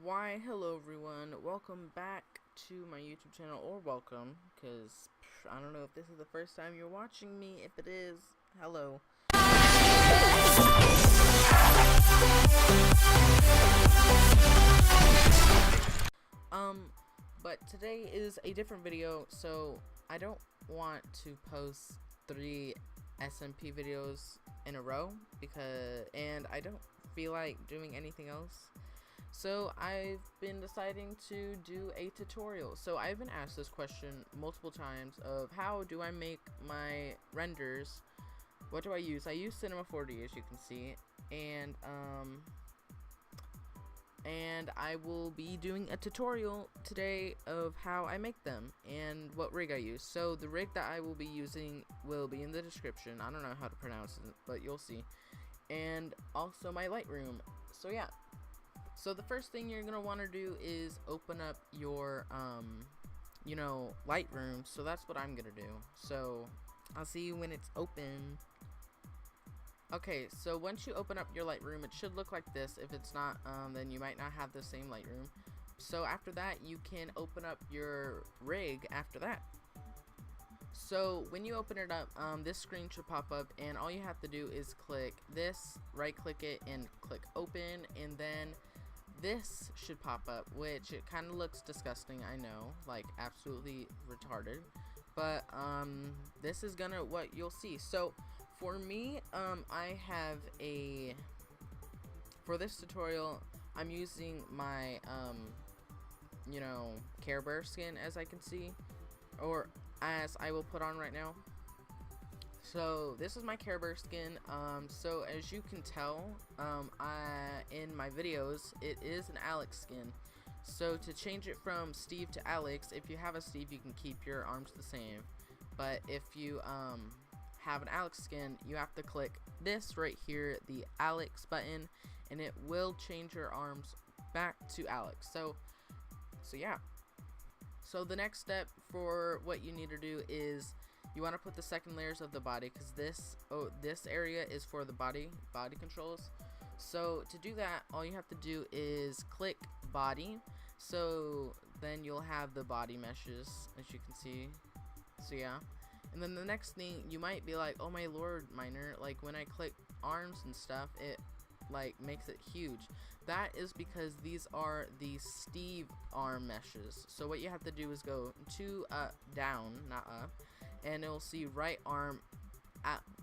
Why, hello everyone, welcome back to my YouTube channel, or welcome, because I don't know if this is the first time you're watching me. If it is, hello. But today is a different video, so I don't want to post 3 SMP videos in a row, and I don't feel like doing anything else. So I've been deciding to do a tutorial. So I've been asked this question multiple times of how do I make my renders. What do I use? I use Cinema 4D, as you can see, and I will be doing a tutorial today of how I make them and what rig I use. So the rig that I will be using will be in the description. I don't know how to pronounce it, but you'll see. And also my Lightroom. So yeah. So the first thing you're gonna want to do is open up your Lightroom. So that's what I'm gonna do. So I'll see you when it's open. Okay, so once you open up your Lightroom, it should look like this. If it's not, then you might not have the same Lightroom. So after that, you can open up your rig after that. So when you open it up, this screen should pop up, and all you have to do is click this, right click it, and click open, and then this should pop up, which it kind of looks disgusting, I know, like absolutely retarded, but this is gonna what you'll see. So for me, I have for this tutorial, I'm using my Care Bear skin, as I can see, or as I will put on right now. So this is my Care Bear skin. So as you can tell, in my videos, it is an Alex skin. So to change it from Steve to Alex, if you have a Steve, you can keep your arms the same. But if you have an Alex skin, you have to click this right here, the Alex button, and it will change your arms back to Alex. So yeah. So the next step for what you need to do is you want to put the second layers of the body, because this area is for the body controls. So to do that, all you have to do is click body. So then you'll have the body meshes, as you can see. So yeah. And then the next thing, you might be like, oh my lord, Miner, like when I click arms and stuff, it like makes it huge. That is because these are the Steve arm meshes. So what you have to do is go to down, not up, and it'll see right arm,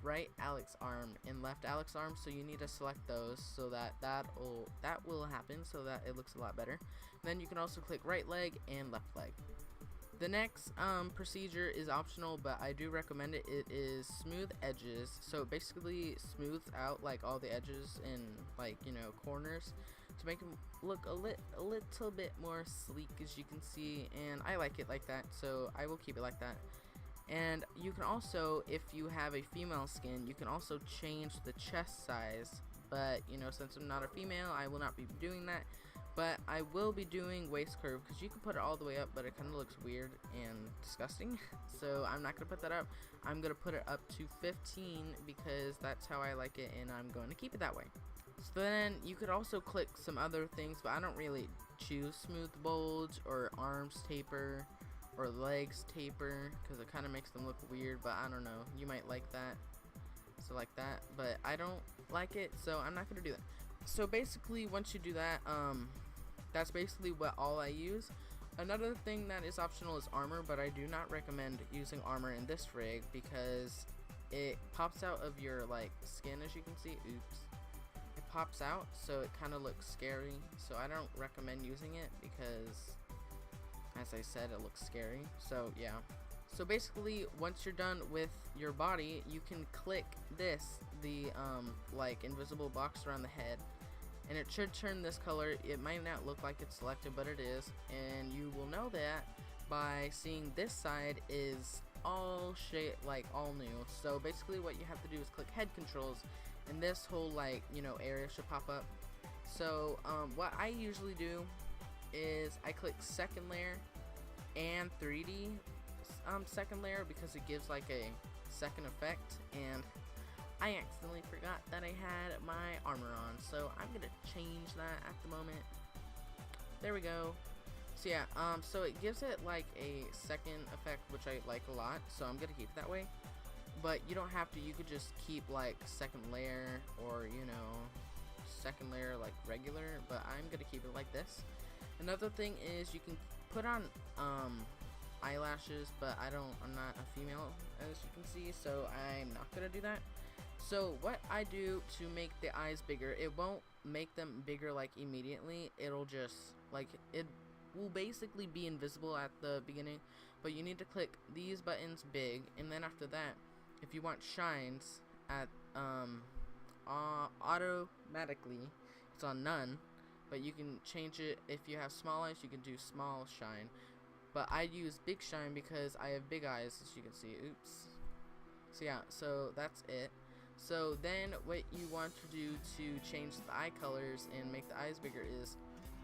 right Alex arm, and left Alex arm. So you need to select those so that that will happen, so that it looks a lot better. Then you can also click right leg and left leg. The next procedure is optional, but I do recommend it. It is smooth edges. So it basically smooths out like all the edges and like corners to make them look a little bit more sleek, as you can see, and I like it like that, so I will keep it like that. And you can also, if you have a female skin, you can also change the chest size, but since I'm not a female, I will not be doing that. But I will be doing waist curve, because you can put it all the way up, but it kind of looks weird and disgusting. So I'm not going to put that up. I'm going to put it up to 15 because that's how I like it, and I'm going to keep it that way. So then you could also click some other things, but I don't really choose smooth bulge or arms taper or legs taper, because it kind of makes them look weird, but I don't know. You might like that. So like that, but I don't like it, so I'm not going to do that. So basically, once you do that, that's basically all I use. Another thing that is optional is armor, but I do not recommend using armor in this rig because it pops out of your like skin, as you can see. Oops. It pops out, so it kind of looks scary. So I don't recommend using it because, as I said, it looks scary. So yeah. So basically, once you're done with your body, you can click this, the like invisible box around the head, and it should turn this color. It might not look like it's selected, but it is, and you will know that by seeing this side is all all new. So basically what you have to do is click head controls, and this whole area should pop up. So what I usually do is I click second layer and 3D second layer, because it gives like a second effect, and I accidentally forgot that I had my armor on, so I'm gonna change that at the moment. There we go. So yeah, so it gives it like a second effect, which I like a lot, so I'm gonna keep it that way. But you don't have to, you could just keep like second layer, or you know, second layer like regular, but I'm gonna keep it like this. Another thing is you can put on eyelashes, but I'm not a female, as you can see, so I'm not gonna do that. So what I do to make the eyes bigger, it won't make them bigger like immediately, it'll just like, it will basically be invisible at the beginning, but you need to click these buttons big, and then after that, if you want shines at automatically, it's on none, but you can change it. If you have small eyes, you can do small shine, but I use big shine because I have big eyes, as you can see. Oops. So yeah, so that's it. So then what you want to do to change the eye colors and make the eyes bigger is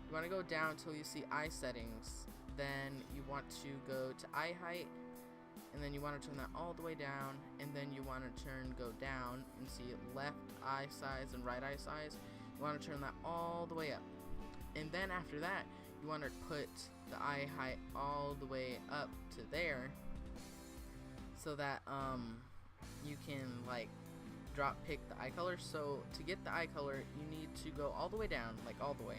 you want to go down until you see eye settings, then you want to go to eye height, and then you want to turn that all the way down, and then you want to go down and see left eye size and right eye size. You want to turn that all the way up, and then after that you want to put the eye height all the way up to there, so that you can like pick the eye color. So to get the eye color, you need to go all the way down, like all the way.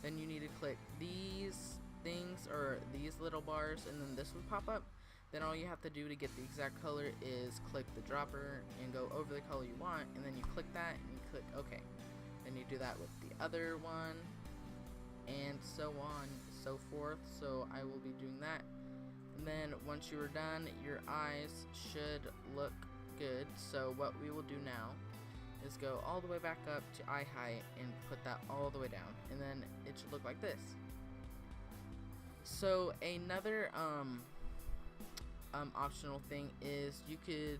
Then you need to click these things, or these little bars, and then this would pop up. Then all you have to do to get the exact color is click the dropper and go over the color you want, and then you click that and you click OK. Then you do that with the other one, and so on, so forth. So I will be doing that, and then once you are done, your eyes should look good. So what we will do now is go all the way back up to eye height and put that all the way down, and then it should look like this. So another optional thing is you could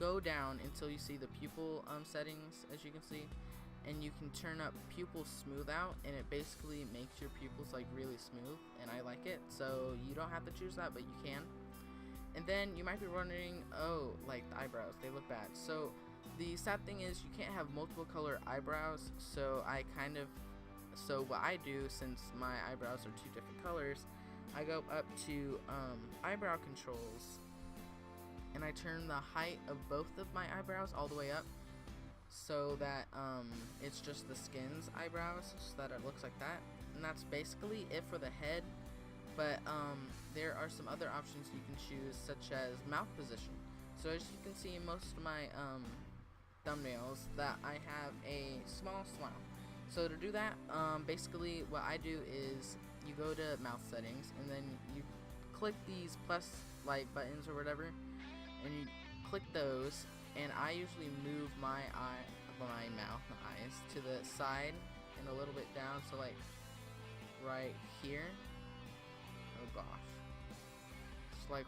go down until you see the pupil settings, as you can see, and you can turn up pupil smooth out, and it basically makes your pupils like really smooth, and I like it. So you don't have to choose that, but you can. And then you might be wondering, oh, like the eyebrows, they look bad. So the sad thing is you can't have multiple color eyebrows, so what I do, since my eyebrows are two different colors, I go up to eyebrow controls, and I turn the height of both of my eyebrows all the way up, so that it's just the skin's eyebrows, so that it looks like that. And that's basically it for the head. But there are some other options you can choose, such as mouth position. So as you can see in most of my thumbnails, that I have a small smile. So to do that, basically what I do is you go to mouth settings, and then you click these plus like buttons or whatever, and you click those, and I usually move my eyes to the side and a little bit down, so like right here. Oh gosh. It's like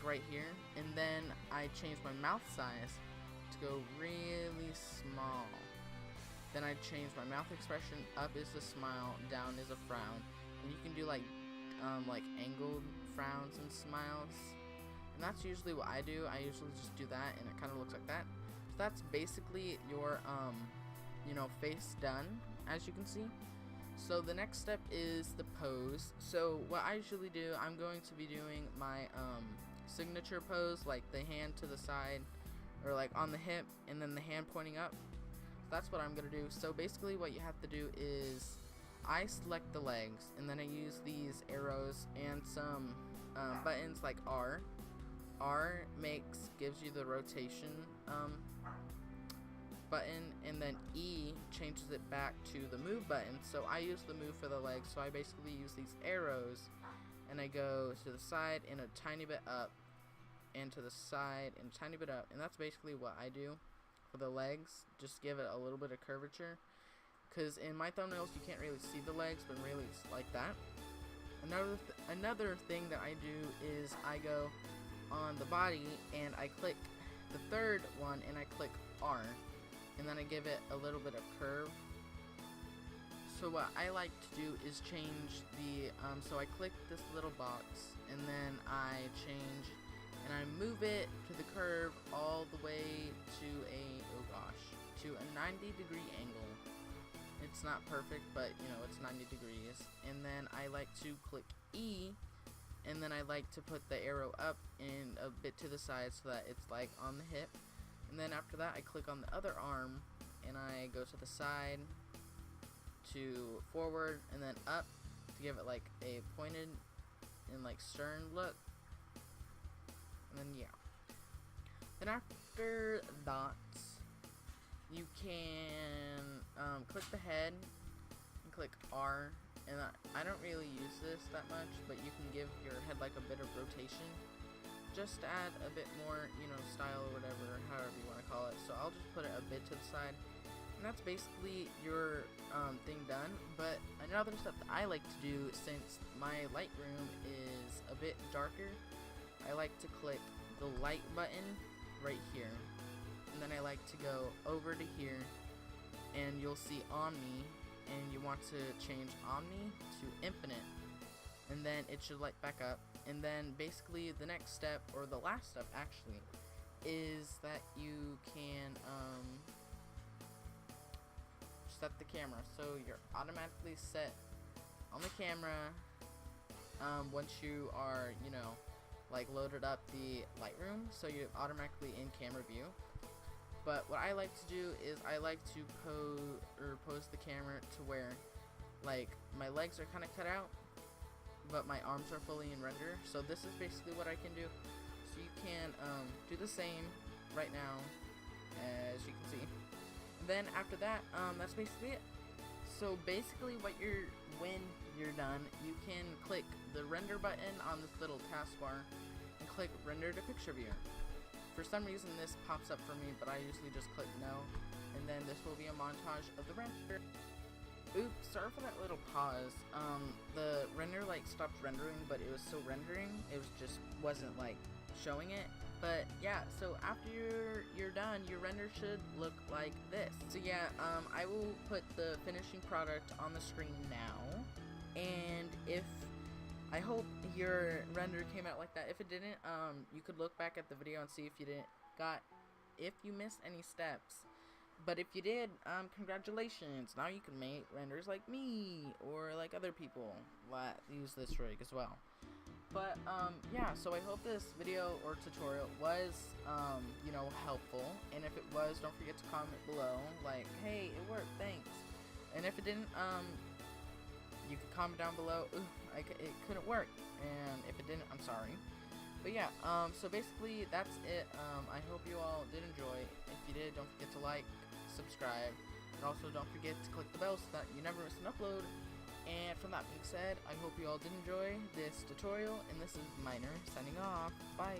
right here, and then I change my mouth size to go really small. Then I change my mouth expression. Up is a smile, down is a frown, and you can do like angled frowns and smiles, and that's usually what I do. I usually just do that, and it kind of looks like that. So that's basically your face done, as you can see. So the next step is the pose. So what I usually do, I'm going to be doing my signature pose, like the hand to the side, or like on the hip, and then the hand pointing up. That's what I'm gonna do. So basically what you have to do is I select the legs, and then I use these arrows and some buttons like R. R gives you the rotation button, and then E changes it back to the move button. So I use the move for the legs, so I basically use these arrows, and I go to the side and a tiny bit up, and to the side and a tiny bit up, and that's basically what I do for the legs. Just give it a little bit of curvature, because in my thumbnails you can't really see the legs, but really it's like that. Another thing that I do is I go on the body and I click the third one and I click R, and then I give it a little bit of curve. So what I like to do is change the so I click this little box, and then I change and I move it to the curve all the way to a 90-degree angle. It it's not perfect, but you know, it's 90 degrees. And then I like to click E, and then I like to put the arrow up and a bit to the side so that it's like on the hip. And then after that, I click on the other arm, and I go to the side, to forward, and then up to give it like a pointed and like stern look. And then yeah. Then after that, you can click the head and click R. And I don't really use this that much, but you can give your head like a bit of rotation, just to add a bit more, you know, style or whatever, however you want to call it. So I'll just put it a bit to the side, and that's basically your thing done. But another step that I like to do, since my Lightroom is a bit darker, I like to click the light button right here, and then I like to go over to here, and you'll see Omni, and you want to change Omni to Infinite, and then it should light back up. And then basically the next step, or the last step actually, is that you can set the camera. So you're automatically set on the camera once you are, you know, like loaded up the Lightroom, so you're automatically in camera view. But what I like to do is I like to pose the camera to where like my legs are kind of cut out, but my arms are fully in render. So this is basically what I can do. So you can do the same right now, as you can see. Then after that, that's basically it. So basically when you're done, you can click the render button on this little taskbar and click render to picture viewer. For some reason this pops up for me, but I usually just click no, and then this will be a montage of the render. Oops, sorry for that little pause. The render like stopped rendering, but it was still rendering. It was just wasn't like showing it. But yeah, so after you're done, your render should look like this. So yeah, I will put the finishing product on the screen now, and I hope your render came out like that. If it didn't, you could look back at the video and see if you missed any steps. But if you did, congratulations. Now you can make renders like me, or like other people that use this rig as well. But, yeah, so I hope this video or tutorial was, you know, helpful. And if it was, don't forget to comment below, like, hey, it worked, thanks. And if it didn't, you can comment down below, it couldn't work. And if it didn't, I'm sorry. But yeah, so basically, that's it. I hope you all did enjoy. If you did, don't forget to like, subscribe, and also don't forget to click the bell so that you never miss an upload. And from that being said, I hope you all did enjoy this tutorial, and this is Miner signing off. Bye!